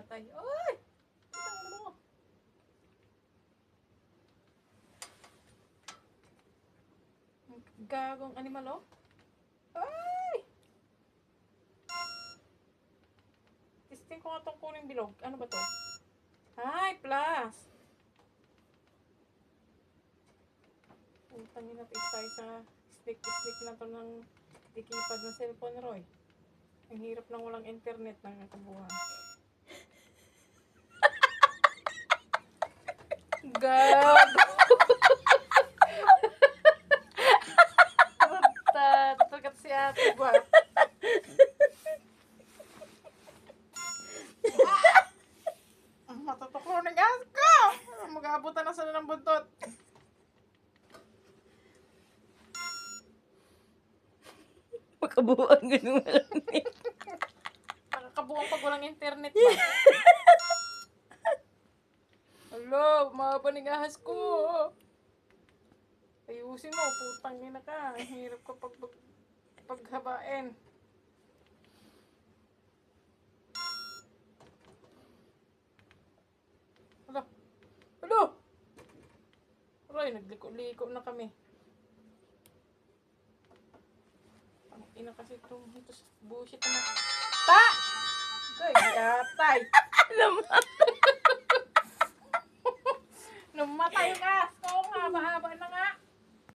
atay. Ay! Ano mo? Gagong animal, oh. Ay! Testing ko nga itong kuning bilog. Ano ba to? Ay, plus! Utangin na tayo sa stick na to ng dikipad ng cellphone, Roy. Ang hirap ng walang internet ng kabuhan. Gago! Tatagat si ate ba? Matutuklo ng gas ko! Mag-aabutan na sila ng buntot. Makabuang ganun lang. Nakakabuang pag walang internet ba? Hello, mahaba ng ahas ko. Ayusin mo, putang ina ka. Ang hirap ka paghabain. Hala. Hala. Roy, nagliko-liko na kami. Ang ina kasi itong ito sa bullshit na. Ta! Goy, gatay. Namatay yung ass ko. Haba-haba na nga.